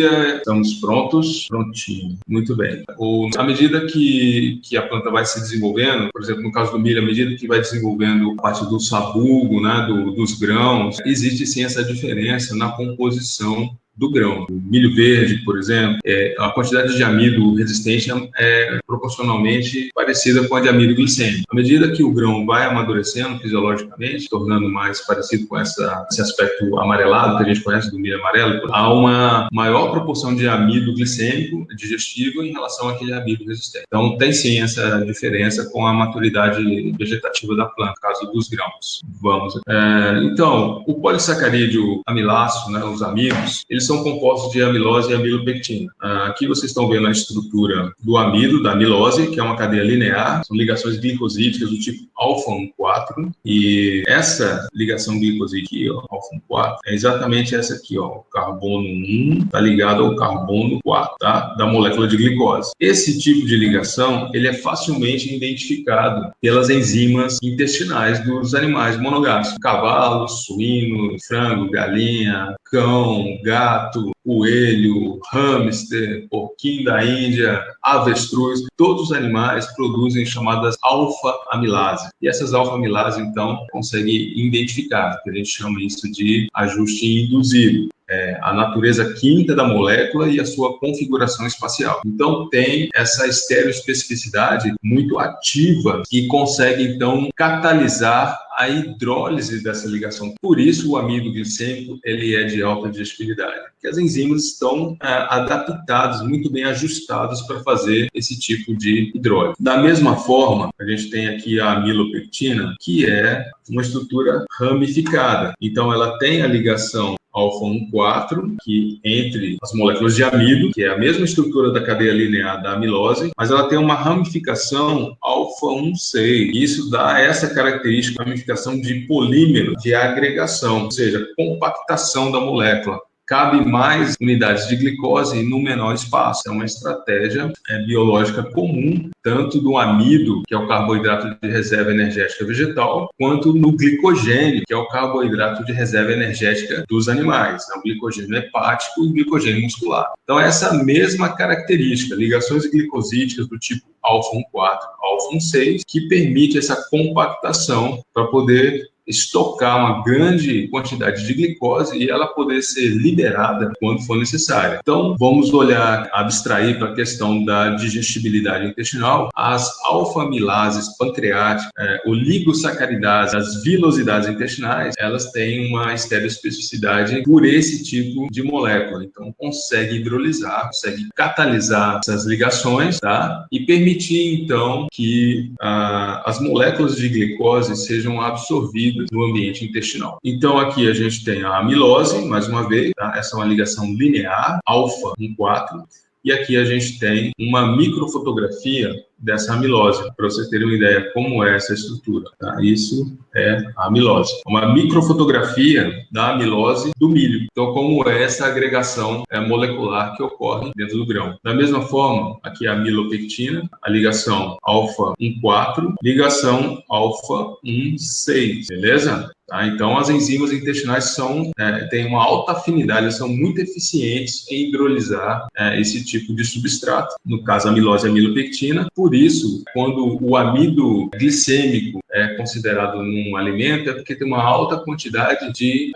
dia, estamos prontos? Prontinho, muito bem. À medida que a planta vai se desenvolvendo, por exemplo, no caso do milho, à medida que vai desenvolvendo a parte do sabugo, né, dos grãos, existe sim essa diferença na composição do grão. O milho verde, por exemplo, a quantidade de amido resistente é proporcionalmente parecida com a de amido glicêmico. À medida que o grão vai amadurecendo fisiologicamente, tornando mais parecido com esse aspecto amarelado que a gente conhece do milho amarelo, há uma maior proporção de amido glicêmico digestivo em relação àquele amido resistente. Então, tem sim essa diferença com a maturidade vegetativa da planta, no caso dos grãos. Então, o polissacarídeo amiláceo, né, os amidos, eles são compostos de amilose e amilopectina. Aqui vocês estão vendo a estrutura do amido, da amilose, que é uma cadeia linear, são ligações glicosídicas do tipo alfa-1,4, e essa ligação glicosídica, alfa-1,4, é exatamente essa aqui, ó, o carbono 1 está ligado ao carbono 4, tá? Da molécula de glicose. Esse tipo de ligação, ele é facilmente identificado pelas enzimas intestinais dos animais monogástricos, cavalo, suíno, frango, galinha, cão, gato, coelho, hamster, porquinho da Índia, avestruz, todos os animais produzem chamadas alfa-amilase. E essas alfa-amilase, então, conseguem identificar, que a gente chama isso de ajuste induzido. A natureza química da molécula e a sua configuração espacial. Então, tem essa estereoespecificidade muito ativa que consegue, então, catalisar a hidrólise dessa ligação. Por isso, o amido glicêmico ele é de alta digestibilidade, porque as enzimas estão adaptadas, muito bem ajustadas para fazer esse tipo de hidrólise. Da mesma forma, a gente tem aqui a amilopectina, que é uma estrutura ramificada. Então, ela tem a ligação alfa-1,4, que entre as moléculas de amido, que é a mesma estrutura da cadeia linear da amilose, mas ela tem uma ramificação alfa-1,6. Isso dá essa característica, ramificação de polímero de agregação, ou seja, compactação da molécula. Cabe mais unidades de glicose no menor espaço. É uma estratégia biológica comum, tanto do amido, que é o carboidrato de reserva energética vegetal, quanto no glicogênio, que é o carboidrato de reserva energética dos animais, o glicogênio hepático e o glicogênio muscular. Então, essa mesma característica, ligações glicosídicas do tipo alfa-1,4, alfa-1,6, que permite essa compactação para poder estocar uma grande quantidade de glicose e ela poder ser liberada quando for necessária. Então, vamos abstrair para a questão da digestibilidade intestinal. As alfa-amilases pancreáticas, oligosacaridases, as vilosidades intestinais, elas têm uma estereoespecificidade por esse tipo de molécula. Então, consegue hidrolisar, consegue catalisar essas ligações, tá? E permitir, então, que as moléculas de glicose sejam absorvidas no ambiente intestinal. Então, aqui a gente tem a amilose, mais uma vez, tá? Essa é uma ligação linear, alfa-1,4, e aqui a gente tem uma microfotografia dessa amilose, para vocês terem uma ideia como é essa estrutura. Tá? Isso é a amilose. Uma microfotografia da amilose do milho. Então, como é essa agregação molecular que ocorre dentro do grão. Da mesma forma, aqui a amilopectina, a ligação alfa-1,4, ligação alfa-1,6, beleza? Tá? Então, as enzimas intestinais têm uma alta afinidade, são muito eficientes em hidrolisar esse tipo de substrato, no caso a amilose e a amilopectina. Por isso, quando o amido glicêmico é considerado num alimento, é porque tem uma alta quantidade de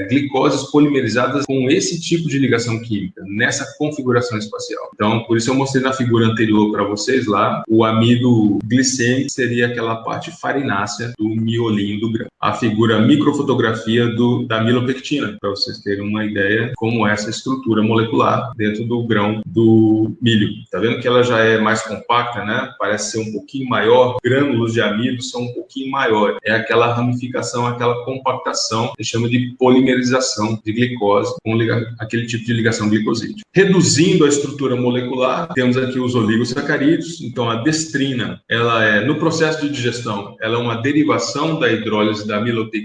glicoses polimerizadas com esse tipo de ligação química, nessa configuração espacial. Então, por isso eu mostrei na figura anterior para vocês lá, o amido glicêmico seria aquela parte farinácea do miolinho do grão. A figura microfotografia da amilopectina, para vocês terem uma ideia como é essa estrutura molecular dentro do grão do milho. Tá vendo que ela já é mais compacta, né? Parece ser um pouquinho maior, grânulos de amido são um pouquinho maiores. É aquela ramificação, aquela compactação, que chama de polimerização de glicose com aquele tipo de ligação glicosídea. Reduzindo a estrutura molecular, temos aqui os oligosacarídeos. Então, a destrina, no processo de digestão, ela é uma derivação da hidrólise da amilopectina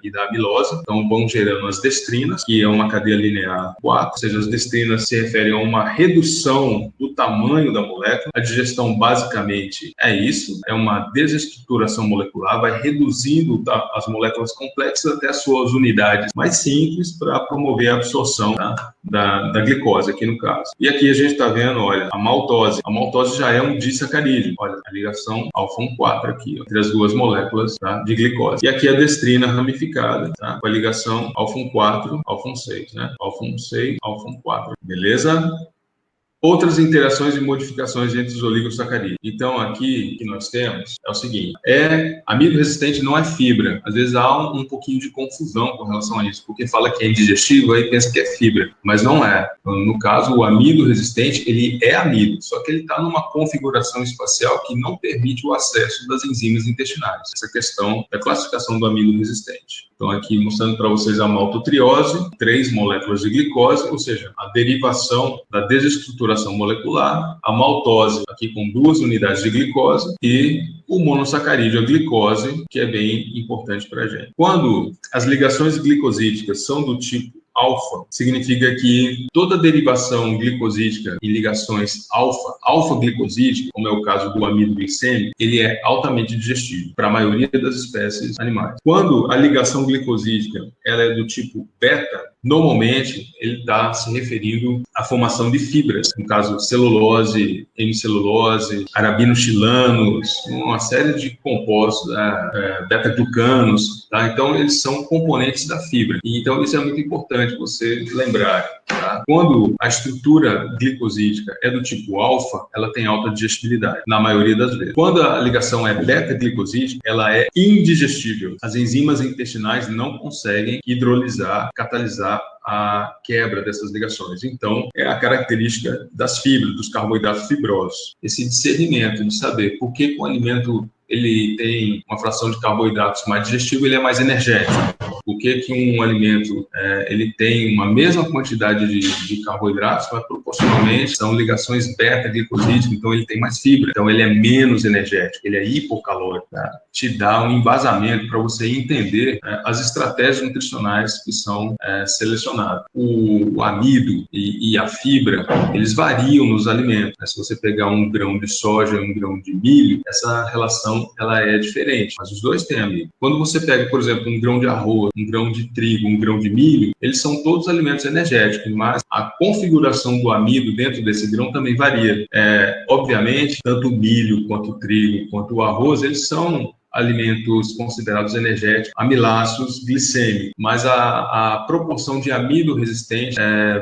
e da amilose. Então, vão gerando as destrinas, que é uma cadeia linear 4, ou seja, as destrinas se referem a uma redução do tamanho da molécula. A digestão basicamente é isso, é uma desestruturação molecular, vai reduzindo as moléculas complexas até as suas unidades mais simples para promover a absorção da glicose, aqui no caso. E aqui a gente está vendo, olha, a maltose. A maltose já é um disacarídeo. Olha, a ligação alfa-1,4 aqui, ó, entre as duas moléculas, tá, de glicose. E aqui a destrina ramificada, tá, com a ligação alfa-1,4, alfa-1,6, né? Alfa-1,6, alfa-1,4. Beleza? Outras interações e modificações entre os oligosacarídeos. Então, aqui que nós temos é o seguinte: amido resistente não é fibra. Às vezes há um pouquinho de confusão com relação a isso, porque fala que é indigestivo, aí pensa que é fibra, mas não é. No caso, o amido resistente, ele é amido, só que ele está numa configuração espacial que não permite o acesso das enzimas intestinais. Essa questão da classificação do amido resistente. Então, aqui mostrando para vocês a maltotriose, 3 moléculas de glicose, ou seja, a derivação da desestruturação molecular, a maltose, aqui com 2 unidades de glicose, e o monossacarídeo, a glicose, que é bem importante para a gente. Quando as ligações glicosídicas são do tipo alfa, significa que toda derivação glicosídica em ligações alfa-glicosídica, como é o caso do amido glicêmico, ele é altamente digestível para a maioria das espécies animais. Quando a ligação glicosídica ela é do tipo beta, normalmente ele está se referindo à formação de fibras, no caso celulose, hemicelulose, arabinoxilanos, uma série de compostos, beta-glucanos, tá? Então eles são componentes da fibra. E, então isso é muito importante você lembrar. Tá? Quando a estrutura glicosídica é do tipo alfa, ela tem alta digestibilidade, na maioria das vezes. Quando a ligação é beta-glicosídica, ela é indigestível. As enzimas intestinais não conseguem hidrolisar, catalisar a quebra dessas ligações. Então, é a característica das fibras, dos carboidratos fibrosos. Esse discernimento de saber por que o alimento ele tem uma fração de carboidratos mais digestível, ele é mais energético. Por que um alimento ele tem uma mesma quantidade de carboidratos, mas proporcionalmente são ligações beta-glicosídicas, então ele tem mais fibra, então ele é menos energético, ele é hipocalórico. Tá? Te dá um embasamento para você entender as estratégias nutricionais que são selecionadas. O amido e a fibra, eles variam nos alimentos. Né? Se você pegar um grão de soja e um grão de milho, essa relação ela é diferente, mas os dois têm amido. Quando você pega, por exemplo, um grão de arroz, um grão de trigo, um grão de milho, eles são todos alimentos energéticos, mas a configuração do amido dentro desse grão também varia. Obviamente, tanto o milho, quanto o trigo, quanto o arroz, eles são alimentos considerados energéticos, amiláceos, glicêmicos, mas a proporção de amido resistente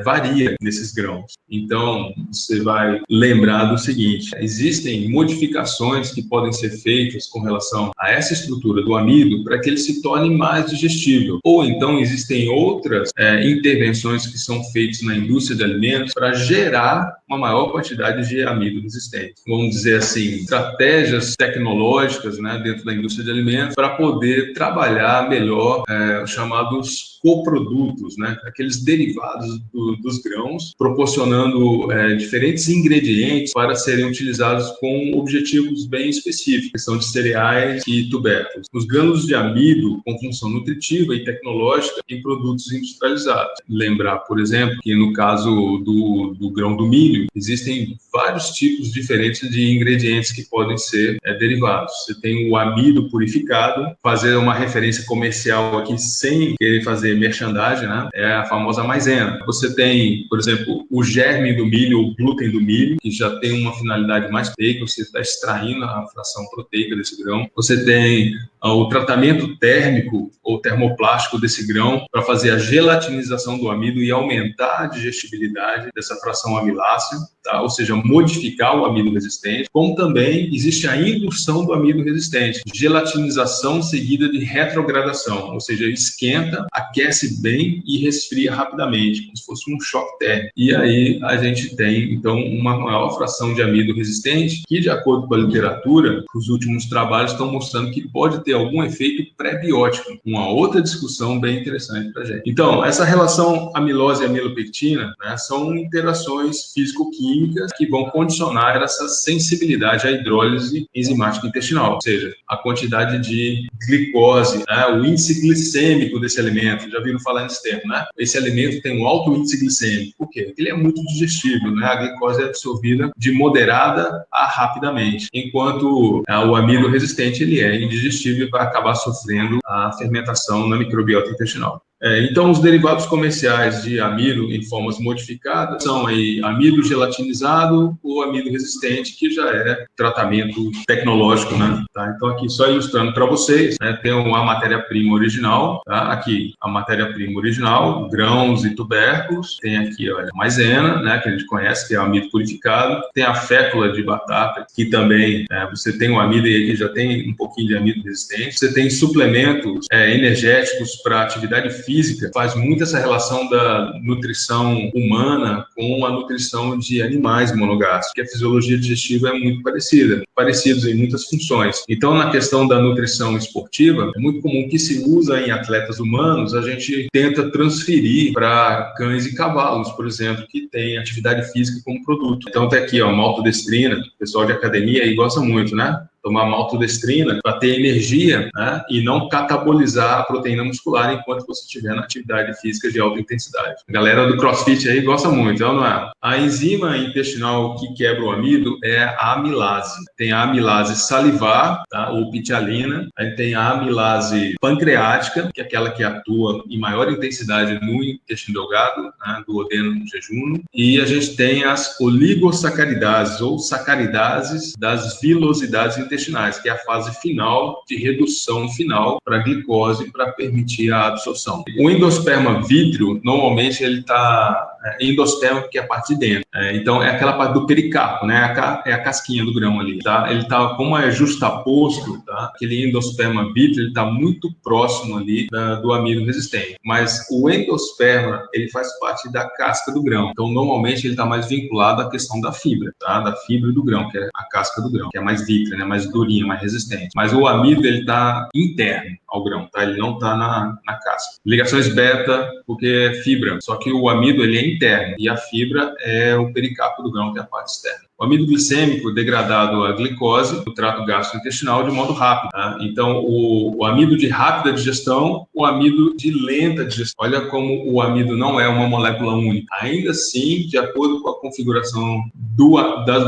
varia nesses grãos. Então, você vai lembrar do seguinte: existem modificações que podem ser feitas com relação a essa estrutura do amido para que ele se torne mais digestível. Ou então, existem outras intervenções que são feitas na indústria de alimentos para gerar uma maior quantidade de amido resistente. Vamos dizer assim, estratégias tecnológicas, né, dentro da indústria de alimentos para poder trabalhar melhor os chamados coprodutos, né, aqueles derivados dos grãos, proporcionando diferentes ingredientes para serem utilizados com objetivos bem específicos, que são de cereais e tubérculos. Os grânulos de amido com função nutritiva e tecnológica em produtos industrializados. Lembrar, por exemplo, que no caso do grão do milho, existem vários tipos diferentes de ingredientes que podem ser derivados. Você tem o amido purificado, fazer uma referência comercial aqui sem querer fazer merchandising, né? É a famosa maisena. Você tem, por exemplo, o germe do milho, o glúten do milho, que já tem uma finalidade mais proteica, você está extraindo a fração proteica desse grão. Você tem o tratamento térmico ou termoplástico desse grão para fazer a gelatinização do amido e aumentar a digestibilidade dessa fração amilácea, tá? Ou seja, modificar o amido resistente, como também existe a indução do amido resistente, gelatinização seguida de retrogradação, ou seja, esquenta, aquece bem e resfria rapidamente, como se fosse um choque térmico. E aí a gente tem, então, uma maior fração de amido resistente, que, de acordo com a literatura, os últimos trabalhos estão mostrando que pode ter ter algum efeito pré-biótico. Uma outra discussão bem interessante para a gente. Então, essa relação amilose e amilopectina, né, são interações físico-químicas que vão condicionar essa sensibilidade à hidrólise enzimática intestinal, ou seja, a quantidade de glicose, né, o índice glicêmico desse alimento. Já viram falar nesse termo, né? Esse alimento tem um alto índice glicêmico. Por quê? Ele é muito digestível, né? A glicose é absorvida de moderada a rapidamente, enquanto o amido resistente ele é indigestível e vai acabar sofrendo a fermentação na microbiota intestinal. Então, os derivados comerciais de amido em formas modificadas são aí amido gelatinizado ou amido resistente, que já é tratamento tecnológico, né? Tá? Então, aqui só ilustrando para vocês, né, tem a matéria-prima original, tá? Aqui a matéria-prima original, grãos e tubérculos, tem aqui olha, a maisena, né, que a gente conhece, que é o amido purificado, tem a fécula de batata, que também você tem o amido e aqui já tem um pouquinho de amido resistente, você tem suplementos energéticos para atividade física, faz muito essa relação da nutrição humana com a nutrição de animais monogástricos, que a fisiologia digestiva é muito parecida, parecidos em muitas funções. Então, na questão da nutrição esportiva, é muito comum que se usa em atletas humanos, a gente tenta transferir para cães e cavalos, por exemplo, que tem atividade física como produto. Então, tem aqui, ó, maltodestrina, o pessoal de academia aí gosta muito, né? Tomar maltodestrina para ter energia, né, e não catabolizar a proteína muscular enquanto você estiver na atividade física de alta intensidade. A galera do CrossFit aí gosta muito, não é? A enzima intestinal que quebra o amido é a amilase. Tem a amilase salivar, tá, ou pitialina. Aí tem a amilase pancreática, que é aquela que atua em maior intensidade no intestino delgado, né, do duodeno no jejum. E a gente tem as oligosacaridases, ou sacaridases das vilosidades intestinais, que é a fase final de redução final para glicose para permitir a absorção. O endosperma vítreo, normalmente ele está endosperma, que é a parte de dentro. Então, é aquela parte do pericarpo, né? É a casquinha do grão ali, tá? Ele tá, como é justaposto, tá? Aquele endosperma vítreo, ele está muito próximo ali do amido resistente. Mas o endosperma, ele faz parte da casca do grão. Então, normalmente, ele está mais vinculado à questão da fibra, tá? Da fibra do grão, que é a casca do grão, que é mais vítrea, né? Mais durinha, mais resistente. Mas o amido, ele está interno ao grão, tá? Ele não está na casca. Ligações beta, porque é fibra. Só que o amido, ele é interno e a fibra é o pericarpo do grão, que é a parte externa. O amido glicêmico degradado à glicose no trato gastrointestinal de modo rápido. Tá? Então, o amido de rápida digestão, o amido de lenta digestão. Olha como o amido não é uma molécula única. Ainda assim, de acordo com a configuração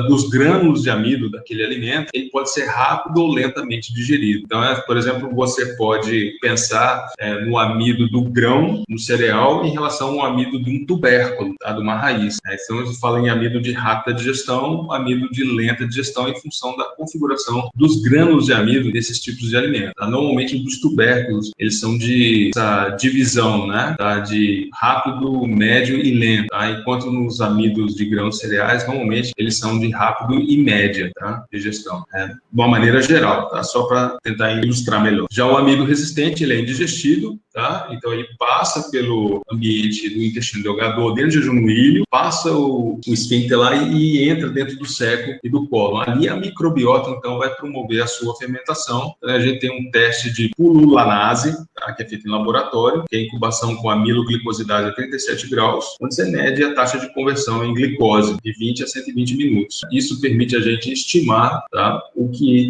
dos grânulos de amido daquele alimento, ele pode ser rápido ou lentamente digerido. Então, por exemplo, você pode pensar no amido do grão, no cereal, em relação ao amido de um tubérculo, tá? De uma raiz. Então, a gente fala em amido de rápida digestão, amido de lenta digestão em função da configuração dos grânulos de amido desses tipos de alimentos. Tá? Normalmente, dos tubérculos, eles são de essa divisão, né? Tá? De rápido, médio e lento. Tá? Enquanto nos amidos de grãos cereais, normalmente, eles são de rápido e média, tá? Digestão. De uma maneira geral, tá? Só para tentar ilustrar melhor. Já o amido resistente, ele é indigestido, tá? Então, ele passa pelo ambiente do intestino delgado, dentro do jejum no ilho, passa o esfíncter lá e entra dentro do seco e do cólon. Ali a microbiota, então, vai promover a sua fermentação. Então, a gente tem um teste de pululanase, tá? Que é feito em laboratório, que é incubação com amiloglicosidade a 37 graus, onde você mede a taxa de conversão em glicose de 20 a 120 minutos. Isso permite a gente estimar, tá?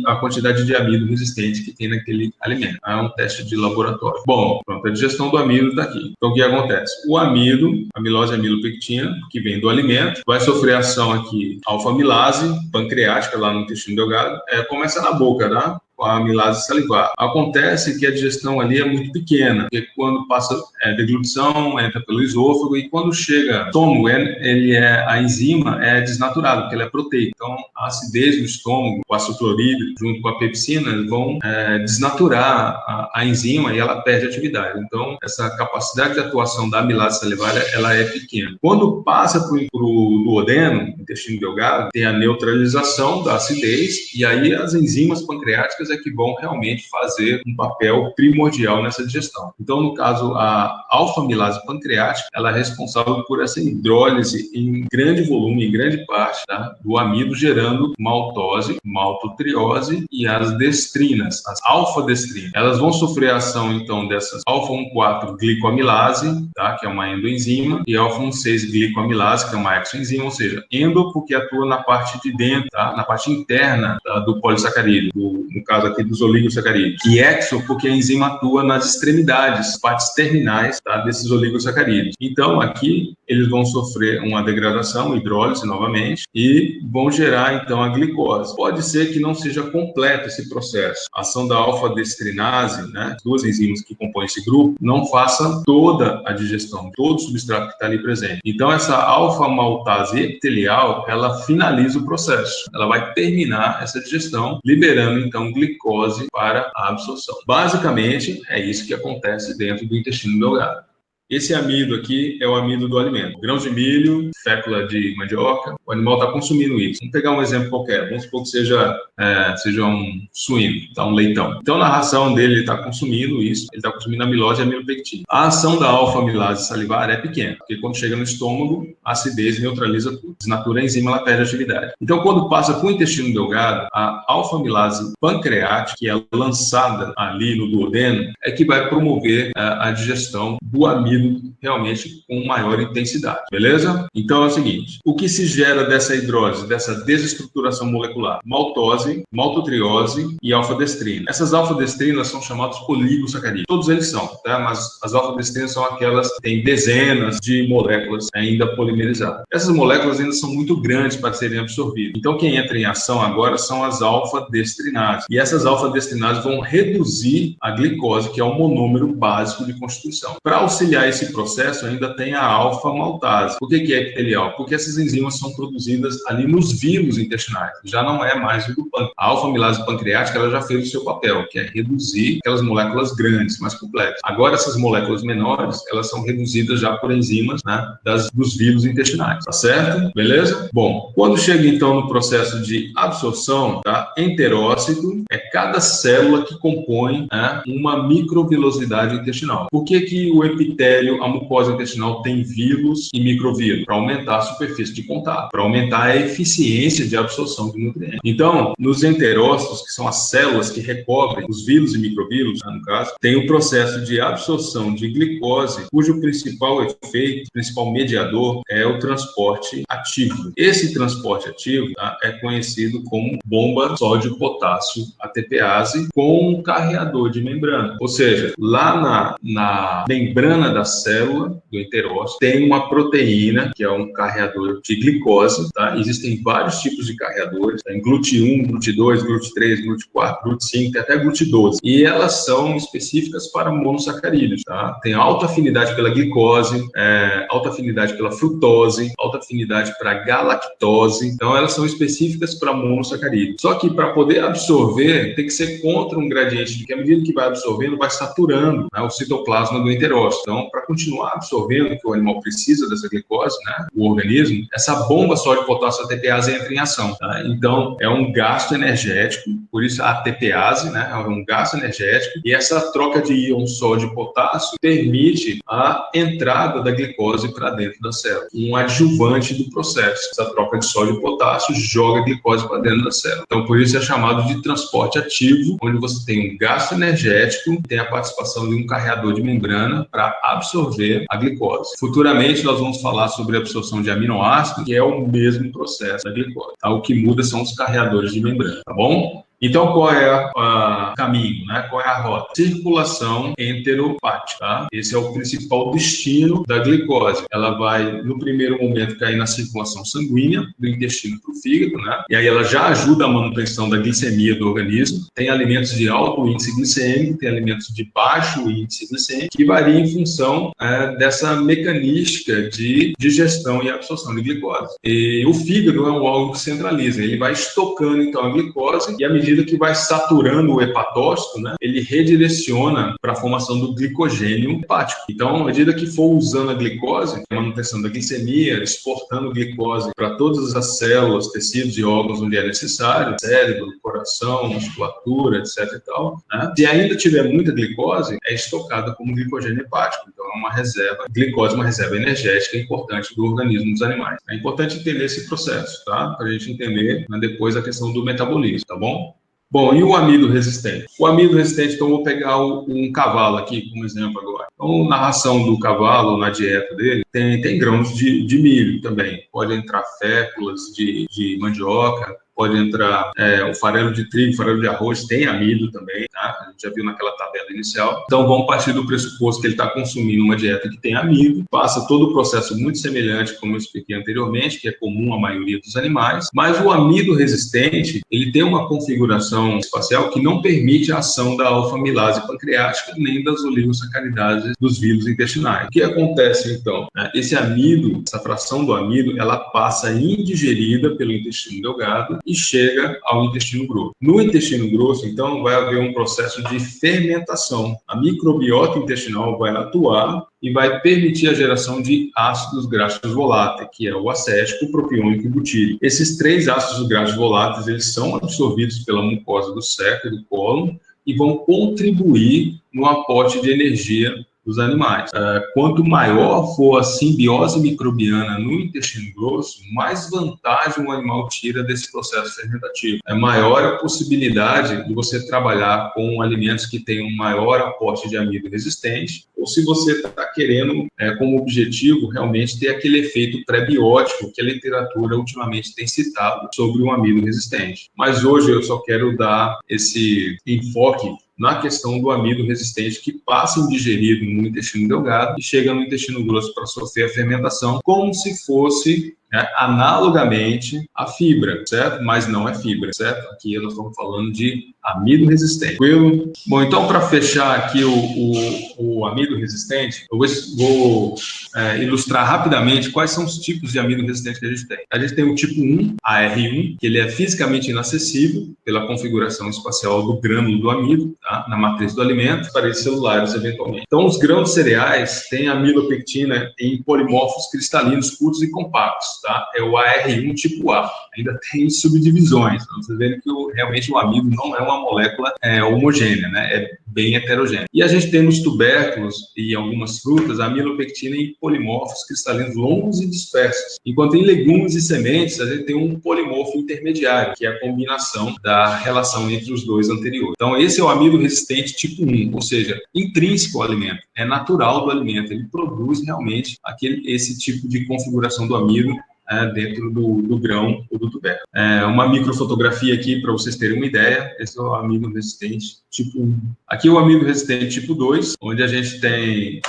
A quantidade de amido resistente que tem naquele alimento. É um teste de laboratório. Bom, pronto, a digestão do amido está aqui. Então, o que acontece? O amido, amilose e amilopectina, que vem do alimento, vai sofrer ação aqui alfa-amilase, pancreática, lá no intestino delgado, começa na boca, tá? Com a amilase salivar. Acontece que a digestão ali é muito pequena, porque quando passa deglutição, entra pelo esôfago, e quando chega no estômago, a enzima é desnaturada, porque ela é proteica. Então, a acidez do estômago, o ácido clorídrico, junto com a pepsina, vão desnaturar a enzima e ela perde atividade. Então, essa capacidade de atuação da amilase salivar, ela é pequena. Quando passa para o duodeno, intestino delgado, tem a neutralização da acidez, e aí as enzimas pancreáticas é que vão realmente fazer um papel primordial nessa digestão. Então, no caso, a alfa-amilase pancreática, ela é responsável por essa hidrólise em grande volume, em grande parte, tá, do amido, gerando maltose, maltotriose e as destrinas, as alfa-destrinas. Elas vão sofrer a ação, então, dessas alfa-1,4-glicoamilase, tá, que é uma endoenzima, e alfa-1,6-glicoamilase, que é uma exoenzima, ou seja, endo porque atua na parte de dentro, tá, na parte interna, tá, do polissacarídeo, no caso aqui dos oligosacarídeos. E exo porque a enzima atua nas extremidades, partes terminais, tá, desses oligosacarídeos. Então, aqui, eles vão sofrer uma degradação, hidrólise novamente, e vão gerar, então, a glicose. Pode ser que não seja completo esse processo. A ação da alfa-destrinase, né, duas enzimas que compõem esse grupo, não faça toda a digestão, todo o substrato que está ali presente. Então, essa alfa-maltase epitelial, ela finaliza o processo. Ela vai terminar essa digestão, liberando, então, glicose para a absorção. Basicamente, é isso que acontece dentro do intestino delgado. Esse amido aqui é o amido do alimento. Grãos de milho, fécula de mandioca, o animal está consumindo isso. Vamos pegar um exemplo qualquer. Vamos supor que seja um suíno, tá, um leitão. Então, na ração dele, ele está consumindo isso. Ele está consumindo amilose e aminopectina. A ação da alfa-amilase salivar é pequena, porque quando chega no estômago, a acidez neutraliza tudo. Desnatura a enzima, ela perde atividade. Então, quando passa para o intestino delgado, a alfa-amilase pancreática, que é lançada ali no duodeno, é que vai promover a digestão do amido realmente com maior intensidade, beleza? Então é o seguinte, o que se gera dessa hidrólise, dessa desestruturação molecular? Maltose, maltotriose e alfa-destrina. Essas alfa-destrinas são chamados oligosacarídeos. Todos eles são, tá? Mas as alfa-destrinas são aquelas que têm dezenas de moléculas ainda polimerizadas. Essas moléculas ainda são muito grandes para serem absorvidas. Então quem entra em ação agora são as alfa-destrinases. E essas alfa-destrinases vão reduzir a glicose, que é o monômero básico de constituição. Para auxiliar esse processo, ainda tem a alfa-maltase. Por que é epitelial? Porque essas enzimas são produzidas ali nos vilos intestinais, já não é mais o do pâncreas. A alfa-amilase pancreática, ela já fez o seu papel, que é reduzir aquelas moléculas grandes, mais complexas. Agora, essas moléculas menores, elas são reduzidas já por enzimas, né, dos vilos intestinais, tá certo? Beleza? Bom, quando chega então no processo de absorção, tá, enterócito é cada célula que compõe, né, uma microvilosidade intestinal. Por que o epitélio, a mucosa intestinal tem vilos e microvilos? Para aumentar a superfície de contato, para aumentar a eficiência de absorção de nutrientes. Então, nos enterócitos, que são as células que recobrem os vilos e microvilos, né, no caso, tem o processo de absorção de glicose, cujo principal efeito, principal mediador é o transporte ativo. Esse transporte ativo, tá, é conhecido como bomba sódio-potássio ATPase com um carreador de membrana. Ou seja, lá na membrana da célula do enterócito tem uma proteína que é um carreador de glicose, tá? Existem vários tipos de carreadores, tem GLUT1, GLUT2, GLUT3, GLUT4, GLUT5, tem até GLUT12. E elas são específicas para monossacarídeos, tá? Tem alta afinidade pela glicose, alta afinidade pela frutose, alta afinidade para galactose. Então elas são específicas para monossacarídeos. Só que para poder absorver tem que ser contra um gradiente, porque à medida que vai absorvendo vai saturando, né, o citoplasma do enterócito. Então, para continuar absorvendo, que o animal precisa dessa glicose, né, o organismo, essa bomba sódio-potássio ATPase entra em ação. Tá? Então, é um gasto energético, por isso a ATPase, né, é um gasto energético, e essa troca de íon sódio e potássio permite a entrada da glicose para dentro da célula, um adjuvante do processo. Essa troca de sódio e potássio joga a glicose para dentro da célula. Então, por isso é chamado de transporte ativo, onde você tem um gasto energético, tem a participação de um carreador de membrana para absorver a glicose. Futuramente, nós vamos falar sobre a absorção de aminoácidos, que é o mesmo processo da glicose. Tá? O que muda são os carreadores de membrana, tá bom? Então, qual é o caminho, né? Qual é a rota? Circulação enteropática, tá? Esse é o principal destino da glicose. Ela vai, no primeiro momento, cair na circulação sanguínea, do intestino para o fígado, né? E aí ela já ajuda a manutenção da glicemia do organismo. Tem alimentos de alto índice glicêmico, tem alimentos de baixo índice glicêmico, que varia em função dessa mecanística de digestão e absorção de glicose. E o fígado é um órgão que centraliza. Ele vai estocando, então, a glicose e, à medida medida que vai saturando o hepatócito, né, ele redireciona para a formação do glicogênio hepático. Então, à medida que for usando a glicose, a manutenção da glicemia, exportando glicose para todas as células, tecidos e órgãos onde é necessário, cérebro, coração, musculatura, etc. e tal, né? Se ainda tiver muita glicose, é estocada como glicogênio hepático. Então, é uma reserva, glicose é uma reserva energética importante do organismo dos animais. É importante entender esse processo, tá? Para a gente entender, né, depois a questão do metabolismo, tá bom? Bom, e o amido resistente? O amido resistente, então, vou pegar um cavalo aqui como exemplo agora. Então, na ração do cavalo, na dieta dele, tem grãos de milho também. Pode entrar féculas de mandioca, pode entrar o farelo de trigo, farelo de arroz, tem amido também, tá? A gente já viu naquela tabela inicial. Então, vamos partir do pressuposto que ele está consumindo uma dieta que tem amido, passa todo o processo muito semelhante, como eu expliquei anteriormente, que é comum à maioria dos animais, mas o amido resistente, ele tem uma configuração espacial que não permite a ação da alfa-amilase pancreática nem das oligosacaridases dos vírus intestinais. O que acontece, então? Esse amido, essa fração do amido, ela passa indigerida pelo intestino delgado e chega ao intestino grosso. No intestino grosso, então, vai haver um processo de fermentação. A microbiota intestinal vai atuar e vai permitir a geração de ácidos graxos voláteis, que é o acético, o propiônico e o butírico. Esses 3 ácidos graxos voláteis, eles são absorvidos pela mucosa do ceco e do cólon e vão contribuir no aporte de energia dos animais. Quanto maior for a simbiose microbiana no intestino grosso, mais vantagem o animal tira desse processo fermentativo. É maior a possibilidade de você trabalhar com alimentos que tenham um maior aporte de amido resistente, ou se você está querendo, como objetivo, realmente ter aquele efeito pré-biótico que a literatura ultimamente tem citado sobre o amido resistente. Mas hoje eu só quero dar esse enfoque na questão do amido resistente que passa indigerido no intestino delgado e chega no intestino grosso para sofrer a fermentação, como se fosse, analogamente a fibra, certo? Mas não é fibra, certo? Aqui nós estamos falando de amido resistente. Tranquilo? Bom, então para fechar aqui o amido resistente, eu vou ilustrar rapidamente quais são os tipos de amido resistente que a gente tem. A gente tem o tipo 1, AR1, que ele é fisicamente inacessível pela configuração espacial do grânulo do amido, tá? Na matriz do alimento, paredes celulares, eventualmente. Então, os grãos cereais têm amilopectina em polimorfos cristalinos curtos e compactos, tá? É o AR1 tipo A. Ainda tem subdivisões. Então, vocês veem que realmente o amido não é uma molécula homogênea, né? É bem heterogênea. E a gente tem nos tubérculos e algumas frutas a amilopectina em polimorfos cristalinos longos e dispersos. Enquanto em legumes e sementes, a gente tem um polimorfo intermediário, que é a combinação da relação entre os dois anteriores. Então, esse é o amido resistente tipo 1, ou seja, intrínseco ao alimento, é natural do alimento, ele produz realmente esse tipo de configuração do amido dentro do grão ou do tubérculo. Uma microfotografia aqui para vocês terem uma ideia. Esse é o amido resistente tipo 1. Aqui é o amido resistente tipo 2, onde a gente tem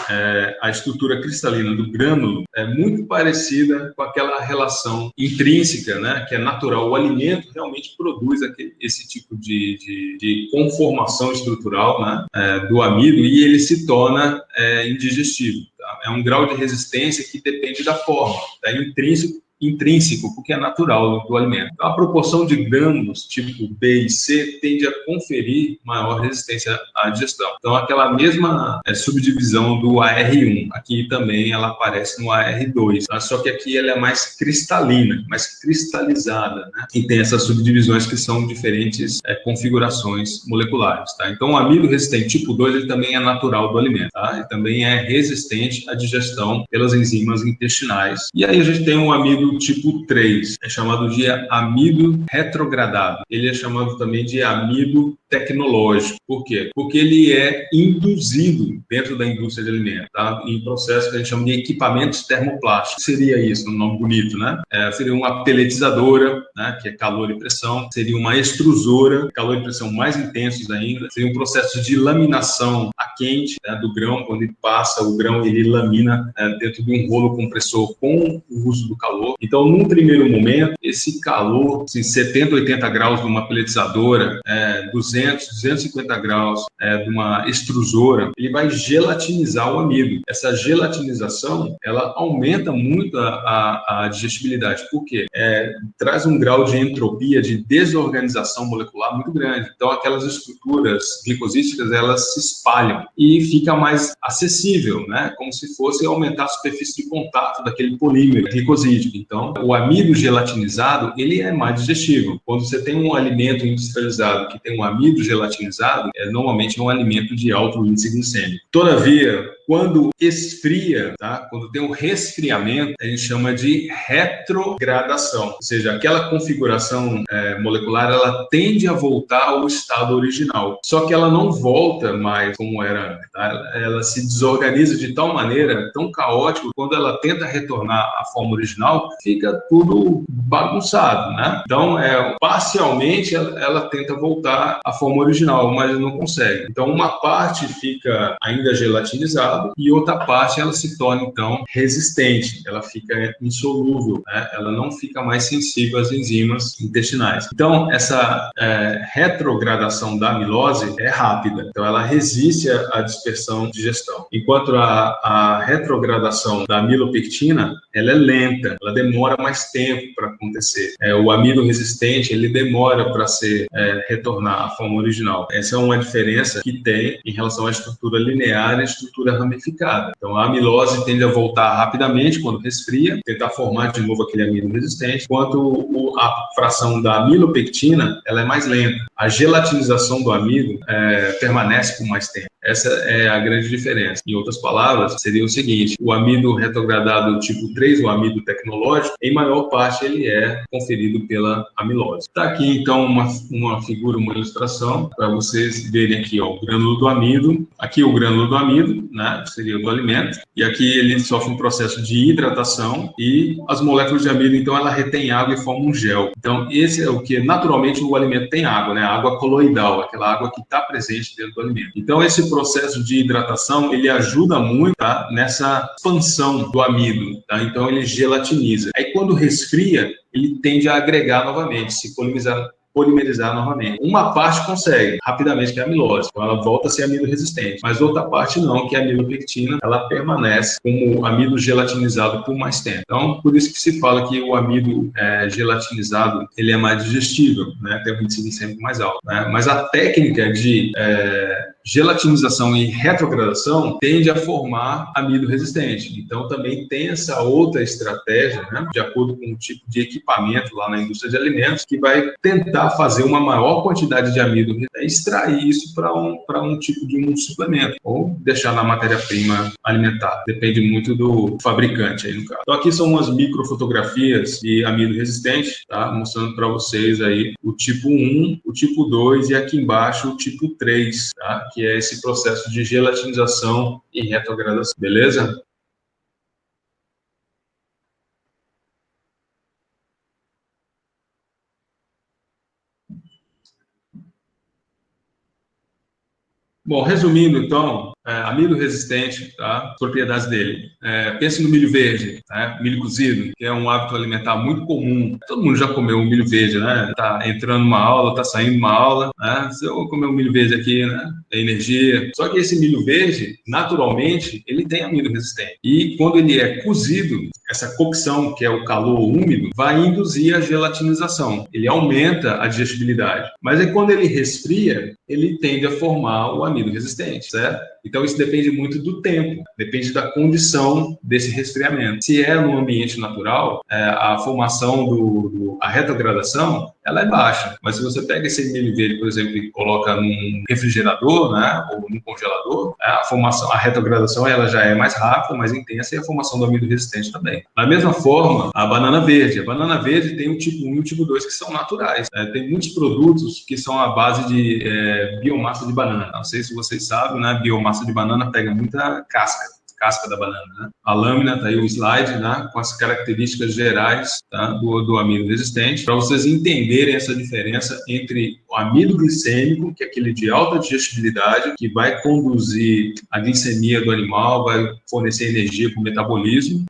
a estrutura cristalina do grânulo muito parecida com aquela relação intrínseca, né, que é natural. O alimento realmente produz esse tipo de conformação estrutural, né, do amido, e ele se torna indigestível. Tá? É um grau de resistência que depende da forma, intrínseco, porque é natural do alimento. Então, a proporção de grânulos tipo B e C tende a conferir maior resistência à digestão. Então, aquela mesma subdivisão do AR1, aqui também ela aparece no AR2, tá? Só que aqui ela é mais cristalina, mais cristalizada, né? E tem essas subdivisões que são diferentes configurações moleculares, tá? Então, o amido resistente tipo 2, ele também é natural do alimento, tá? Ele também é resistente à digestão pelas enzimas intestinais. E aí a gente tem um amido tipo 3, é chamado de amido retrogradado. Ele é chamado também de amido tecnológico. Por quê? Porque ele é induzido dentro da indústria de alimentos, tá? Em processo que a gente chama de equipamentos termoplásticos. Seria isso, um nome bonito, né? Seria uma pelletizadora, né, que é calor e pressão. Seria uma extrusora, calor e pressão mais intensos ainda. Seria um processo de laminação a quente, né, do grão. Quando ele passa o grão, ele lamina dentro de um rolo compressor com o uso do calor. Então, num primeiro momento, esse calor, assim, 70, 80 graus de uma peletizadora, 200, 250 graus de uma extrusora, ele vai gelatinizar o amido. Essa gelatinização, ela aumenta muito a digestibilidade. Por quê? Traz um grau de entropia, de desorganização molecular muito grande. Então, aquelas estruturas glicosídicas, elas se espalham e fica mais acessível, né? Como se fosse aumentar a superfície de contato daquele polímero glicosídico. Então, o amido gelatinizado, ele é mais digestivo. Quando você tem um alimento industrializado que tem um amido gelatinizado, normalmente é um alimento de alto índice glicêmico. Todavia, quando esfria, tá? Quando tem um resfriamento, a gente chama de retrogradação, ou seja, aquela configuração molecular, ela tende a voltar ao estado original, só que ela não volta mais como era antes, tá? Ela se desorganiza de tal maneira, tão caótico, quando ela tenta retornar à forma original, fica tudo bagunçado, né? Então, parcialmente, ela tenta voltar à forma original, mas não consegue. Então, uma parte fica ainda gelatinizada, e outra parte ela se torna, então, resistente, ela fica insolúvel, né? Ela não fica mais sensível às enzimas intestinais. Então, essa retrogradação da amilose é rápida, então ela resiste à dispersão de digestão, enquanto a retrogradação da amilopectina, ela é lenta, ela demora mais tempo para acontecer. O amido resistente, ele demora para retornar à forma original. Essa é uma diferença que tem em relação à estrutura linear e à estrutura ramificada. Então, a amilose tende a voltar rapidamente quando resfria, tentar formar de novo aquele amido resistente, enquanto a fração da amilopectina, ela é mais lenta. A gelatinização do amido permanece por mais tempo. Essa é a grande diferença. Em outras palavras, seria o seguinte: o amido retrogradado tipo 3, o amido tecnológico, em maior parte ele é conferido pela amilose. Está aqui, então, uma figura, uma ilustração, para vocês verem aqui, ó, o grânulo do amido. Aqui o grânulo do amido, né, seria do alimento, e aqui ele sofre um processo de hidratação e as moléculas de amido, então, ela retém água e forma um gel. Então, esse é o que, naturalmente, o alimento tem água, né, a água coloidal, aquela água que está presente dentro do alimento. Então, esse processo de hidratação, ele ajuda muito, tá, nessa expansão do amido, tá? Então ele gelatiniza. Aí quando resfria, ele tende a agregar novamente, se polimerizar novamente. Uma parte consegue rapidamente, que é a amilose, então ela volta a ser amido resistente, mas outra parte não, que é a amilopectina, ela permanece como amido gelatinizado por mais tempo. Então, por isso que se fala que o amido gelatinizado, ele é mais digestível, né? Tem um índice glicêmico mais alto, né? Mas a técnica de gelatinização e retrogradação tende a formar amido resistente. Então, também tem essa outra estratégia, né, de acordo com o tipo de equipamento lá na indústria de alimentos, que vai tentar fazer uma maior quantidade de amido e extrair isso para um tipo de um suplemento, ou deixar na matéria-prima alimentar. Depende muito do fabricante aí, no caso. Então, aqui são umas microfotografias de amido resistente, tá? Mostrando para vocês aí o tipo 1, o tipo 2 e aqui embaixo o tipo 3, tá? Que é esse processo de gelatinização e retrogradação, beleza? Bom, resumindo, então, amido resistente, tá? Propriedades dele. Pense no milho verde, né? Milho cozido, que é um hábito alimentar muito comum. Todo mundo já comeu um milho verde, né? Tá entrando uma aula, tá saindo uma aula, né? Se eu comer um milho verde aqui, né? Tem energia. Só que esse milho verde, naturalmente, ele tem amido resistente. E quando ele é cozido, essa cocção, que é o calor úmido, vai induzir a gelatinização. Ele aumenta a digestibilidade. Mas aí quando ele resfria, ele tende a formar o amido resistente, certo? Então isso depende muito do tempo, depende da condição desse resfriamento. Se é no ambiente natural, a formação a retrogradação, ela é baixa. Mas se você pega esse milho verde, por exemplo, e coloca num refrigerador, né, ou num congelador, a retrogradação ela já é mais rápida, mais intensa, e a formação do amido resistente também. Da mesma forma, a banana verde tem o tipo 1 e o tipo 2 que são naturais. Tem muitos produtos que são à base de biomassa de banana. Não sei se vocês sabem, né? Biomassa de banana pega muita casca casca da banana, né? A lâmina, tá aí o slide, né, com as características gerais, tá, do amido resistente, para vocês entenderem essa diferença entre o amido glicêmico, que é aquele de alta digestibilidade, que vai conduzir a glicemia do animal, vai fornecer energia para o metabolismo,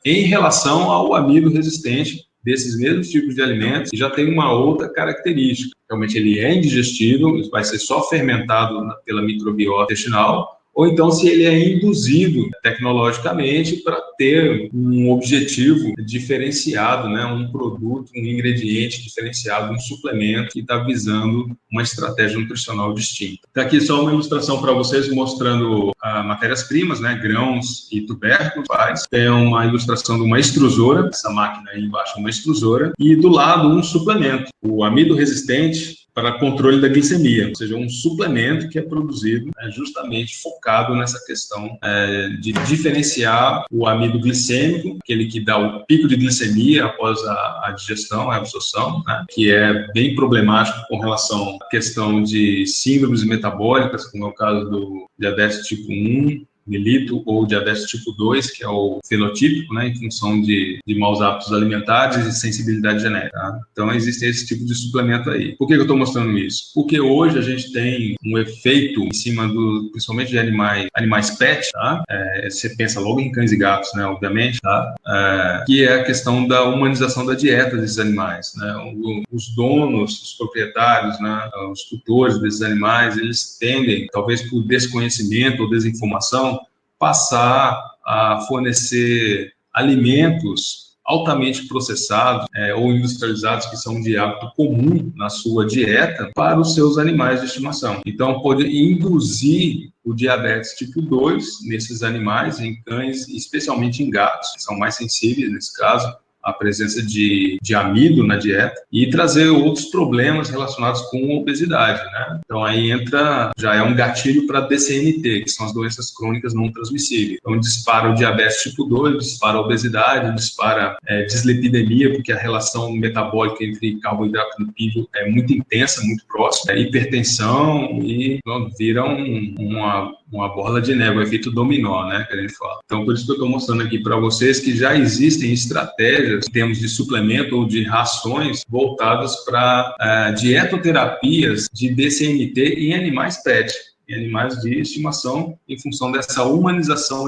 em relação ao amido resistente, desses mesmos tipos de alimentos, e já tem uma outra característica. Realmente ele é indigestivo, vai ser só fermentado pela microbiota intestinal, ou então se ele é induzido tecnologicamente para ter um objetivo diferenciado, né? Um produto, um ingrediente diferenciado, um suplemento que está visando uma estratégia nutricional distinta. Está aqui só uma ilustração para vocês mostrando matérias-primas, né? Grãos e tubérculos. Tem uma ilustração de uma extrusora, essa máquina aí embaixo é uma extrusora, e do lado um suplemento, o amido resistente, para controle da glicemia, ou seja, um suplemento que é produzido justamente focado nessa questão de diferenciar o amido glicêmico, aquele que dá o pico de glicemia após a digestão, a absorção, né, que é bem problemático com relação à questão de síndromes metabólicas, como é o caso do diabetes tipo 1, melito, ou diabetes tipo 2, que é o fenotípico, né, em função de maus hábitos alimentares e sensibilidade genética. Tá? Então, existe esse tipo de suplemento aí. Por que eu estou mostrando isso? Porque hoje a gente tem um efeito em cima principalmente de animais pet, tá? Você pensa logo em cães e gatos, né, obviamente, tá? Que é a questão da humanização da dieta desses animais, né? Os donos, os proprietários, né, os tutores desses animais, eles tendem, talvez por desconhecimento ou desinformação, passar a fornecer alimentos altamente processados ou industrializados que são de hábito comum na sua dieta para os seus animais de estimação. Então, pode induzir o diabetes tipo 2 nesses animais, em cães, especialmente em gatos, que são mais sensíveis nesse caso, a presença de amido na dieta, e trazer outros problemas relacionados com obesidade, né? Então aí já é um gatilho para DCNT, que são as doenças crônicas não transmissíveis. Então dispara o diabetes tipo 2, dispara a obesidade, dispara dislipidemia, porque a relação metabólica entre carboidrato e lipídio é muito intensa, muito próxima, hipertensão, e vira uma bola de neve, um efeito dominó, né, que a gente fala. Então, por isso que eu estou mostrando aqui para vocês que já existem estratégias em termos de suplemento ou de rações voltadas para dietoterapias de DCNT em animais PET, em animais de estimação, em função dessa humanização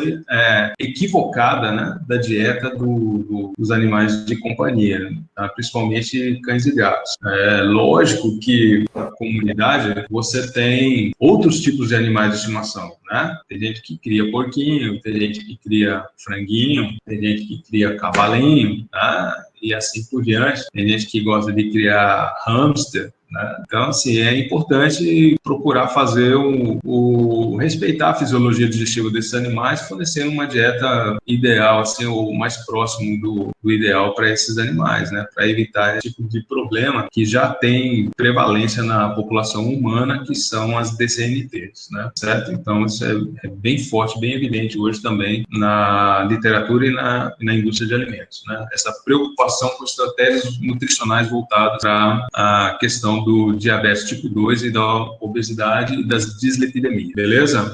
equivocada, né, da dieta dos animais de companhia, tá? Principalmente cães e gatos. É lógico que na comunidade você tem outros tipos de animais de estimação, né? Tem gente que cria porquinho, tem gente que cria franguinho, tem gente que cria cavalinho, né? E assim por diante. Tem gente que gosta de criar hamster, né? Então, assim, é importante procurar fazer respeitar a fisiologia digestiva desses animais, fornecendo uma dieta ideal, assim, ou mais próximo do ideal para esses animais, né? Para evitar esse tipo de problema que já tem prevalência na população humana, que são as DCNTs, né? Certo? Então, isso é bem forte, bem evidente hoje também na literatura e na indústria de alimentos, né? Essa preocupação com estratégias nutricionais voltadas para a questão do diabetes tipo 2 e da obesidade e das dislipidemias, beleza?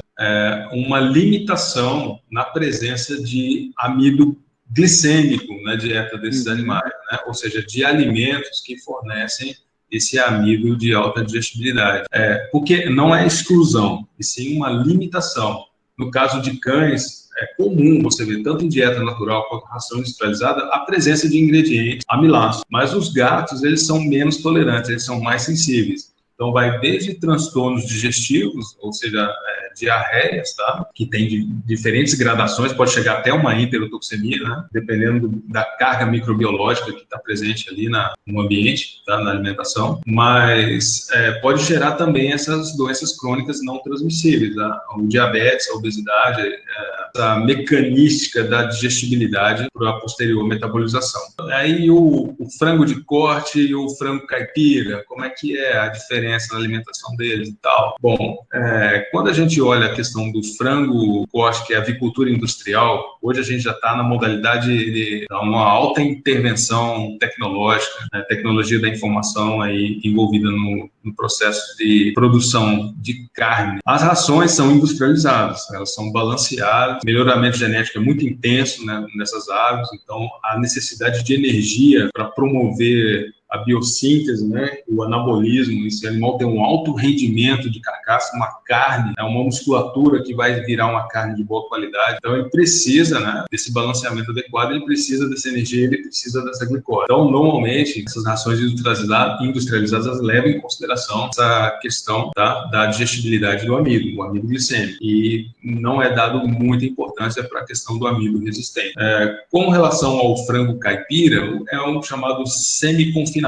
Uma limitação na presença de amido glicêmico na dieta desses animais, né? Ou seja, de alimentos que fornecem esse amido de alta digestibilidade. Porque não é exclusão, e sim uma limitação. No caso de cães, é comum você ver, tanto em dieta natural quanto ração industrializada, a presença de ingredientes amiláceos. Mas os gatos, eles são menos tolerantes, eles são mais sensíveis. Então, vai desde transtornos digestivos, ou seja, diarreias, tá? Que tem diferentes gradações, pode chegar até uma hiperotoxemia, né? Dependendo da carga microbiológica que está presente ali no ambiente, tá? Na alimentação. Mas pode gerar também essas doenças crônicas não transmissíveis, tá? O diabetes, a obesidade, essa mecanística da digestibilidade para a posterior metabolização. Aí o frango de corte e o frango caipira, como é que é a diferença na alimentação deles e tal? Bom, quando a gente olha a questão do frango corte, que é a avicultura industrial, hoje a gente já está na modalidade de uma alta intervenção tecnológica, né, tecnologia da informação aí envolvida no processo de produção de carne. As rações são industrializadas, elas são balanceadas, melhoramento genético é muito intenso, né, nessas aves, então a necessidade de energia para promover a biossíntese, né, o anabolismo, esse animal tem um alto rendimento de carcaça, uma carne, uma musculatura que vai virar uma carne de boa qualidade. Então, ele precisa, né, desse balanceamento adequado, ele precisa dessa energia, ele precisa dessa glicose. Então, normalmente, essas rações industrializadas levam em consideração essa questão da digestibilidade do amido, o amido glicêmico, e não é dado muita importância para a questão do amido resistente. Com relação ao frango caipira, é um chamado semi-confinamento,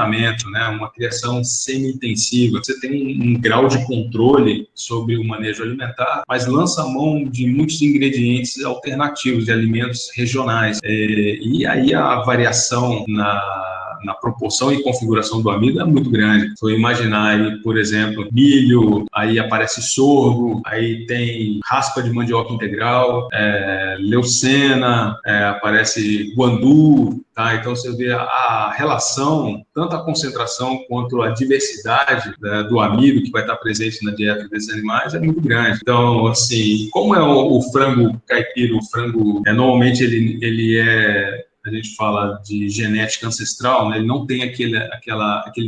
né, uma criação semi-intensiva. Você tem um grau de controle sobre o manejo alimentar, mas lança a mão de muitos ingredientes alternativos, de alimentos regionais. E aí a variação na proporção e configuração do amido é muito grande. Se eu imaginar aí, por exemplo, milho, aí aparece sorgo, aí tem raspa de mandioca integral, leucena, aparece guandu, tá? Então você vê a relação, tanto a concentração quanto a diversidade, né, do amido que vai estar presente na dieta desses animais é muito grande. Então, assim, como é o frango caipira, o frango, normalmente ele a gente fala de genética ancestral, né? Ele não tem aquele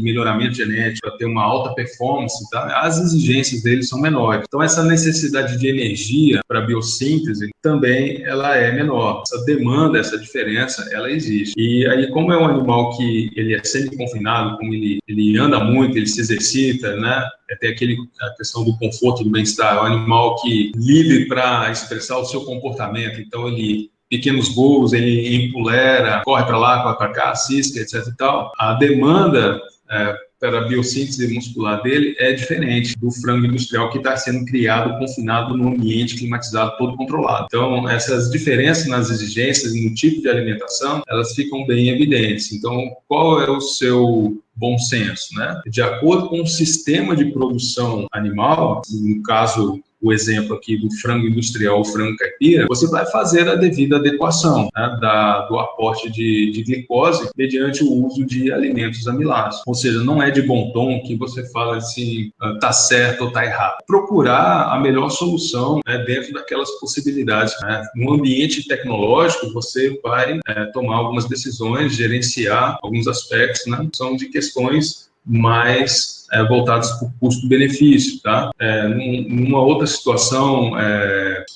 melhoramento genético para ter uma alta performance, tá? As exigências dele são menores. Então, essa necessidade de energia para a biossíntese também ela é menor. Essa demanda, essa diferença, ela existe. E aí, como é um animal que ele é semi-confinado, como ele anda muito, ele se exercita, né? Tem a questão do conforto, do bem-estar. É um animal que livre para expressar o seu comportamento. Então, pequenos voos, ele empolera, corre para lá, corre para cá, cisca, etc. e tal. A demanda para a biossíntese muscular dele é diferente do frango industrial que está sendo criado, confinado num ambiente climatizado, todo controlado. Então, essas diferenças nas exigências e no tipo de alimentação, elas ficam bem evidentes. Então, qual é o seu bom senso, né? De acordo com o sistema de produção animal, no caso, o exemplo aqui do frango industrial, o frango caipira, você vai fazer a devida adequação, né, do aporte de glicose mediante o uso de alimentos amilados. Ou seja, não é de bom tom que você fala assim, tá certo ou tá errado. Procurar a melhor solução, né, dentro daquelas possibilidades, né? No ambiente tecnológico, você vai tomar algumas decisões, gerenciar alguns aspectos, né, são de questões mais voltados para o custo-benefício, tá? Numa outra situação,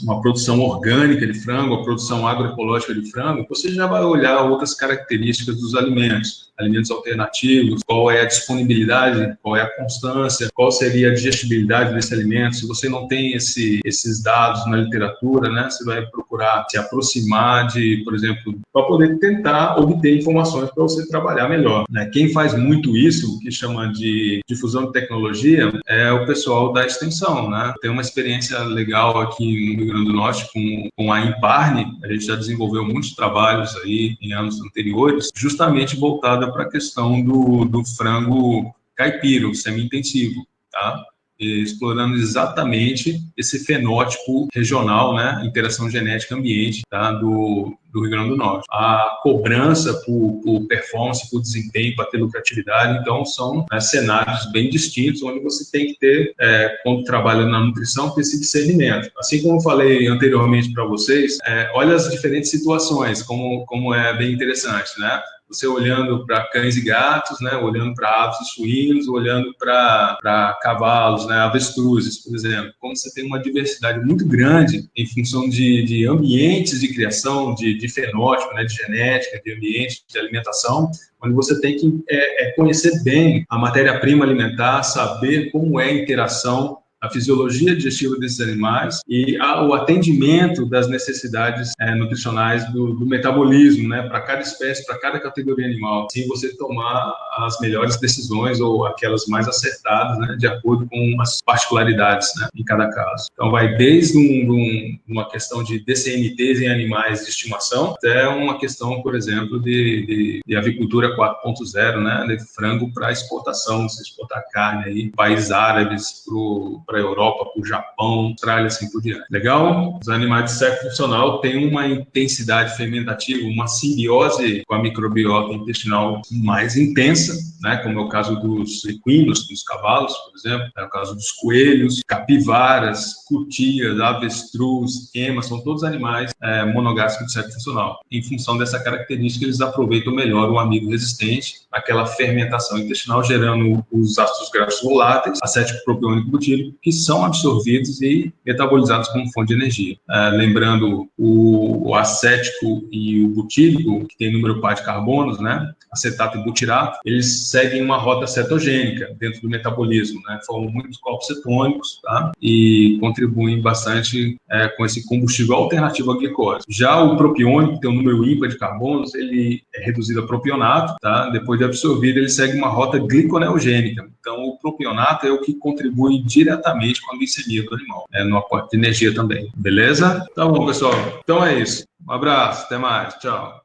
uma produção orgânica de frango, a produção agroecológica de frango, você já vai olhar outras características dos alimentos alternativos, qual é a disponibilidade, qual é a constância, qual seria a digestibilidade desse alimento. Se você não tem esses dados na literatura, né, você vai procurar se aproximar por exemplo, para poder tentar obter informações para você trabalhar melhor, né? Quem faz muito isso, que chama de difusão de tecnologia, é o pessoal da extensão, né? Tem uma experiência legal aqui no Rio Grande do Norte com a Imparne. A gente já desenvolveu muitos trabalhos aí em anos anteriores, justamente voltada para a questão do frango caipira, o semi-intensivo, tá? Explorando exatamente esse fenótipo regional, né, interação genética ambiente, tá, do Rio Grande do Norte. A cobrança por performance, por desempenho, para ter lucratividade, então são cenários bem distintos, onde você tem que ter, quando trabalha na nutrição, ter esse discernimento. Assim como eu falei anteriormente para vocês, olha as diferentes situações, como é bem interessante, né? Você olhando para cães e gatos, né, olhando para aves e suínos, olhando para cavalos, né, avestruzes, por exemplo. Como você tem uma diversidade muito grande em função de ambientes de criação, de fenótipo, né, de genética, de ambiente, de alimentação, onde você tem que conhecer bem a matéria-prima alimentar, saber como é a interação, a fisiologia digestiva desses animais e o atendimento das necessidades nutricionais do metabolismo, né, para cada espécie, para cada categoria animal. Assim você tomar as melhores decisões ou aquelas mais acertadas, né, de acordo com as particularidades, né, em cada caso. Então, vai desde uma questão de DCNTs em animais de estimação até uma questão, por exemplo, de avicultura 4.0, né, de frango para exportação, se exportar carne aí, países árabes para a Europa, para o Japão, Austrália, assim por diante. Legal? Os animais de século funcional têm uma intensidade fermentativa, uma simbiose com a microbiota intestinal mais intensa, né, como é o caso dos equinos, dos cavalos, por exemplo, é o caso dos coelhos, capivaras, cutias, avestruz, emas, são todos animais monogástricos de século funcional. Em função dessa característica, eles aproveitam melhor o amido resistente, aquela fermentação intestinal, gerando os ácidos graxos voláteis, acético propiônico butírico, que são absorvidos e metabolizados como fonte de energia. Lembrando, o acético e o butírico, que tem número par de carbonos, né, acetato e butirato, eles seguem uma rota cetogênica dentro do metabolismo, né, formam muitos corpos cetônicos, tá, e contribuem bastante com esse combustível alternativo à glicose. Já o propiônico, que tem um número ímpar de carbonos, ele é reduzido a propionato, tá, depois de absorvido, ele segue uma rota gliconeogênica. Então, o propionato é o que contribui diretamente com a glicemia do animal, no aporte de energia também. Beleza? Tá bom, pessoal. Então é isso. Um abraço, até mais. Tchau.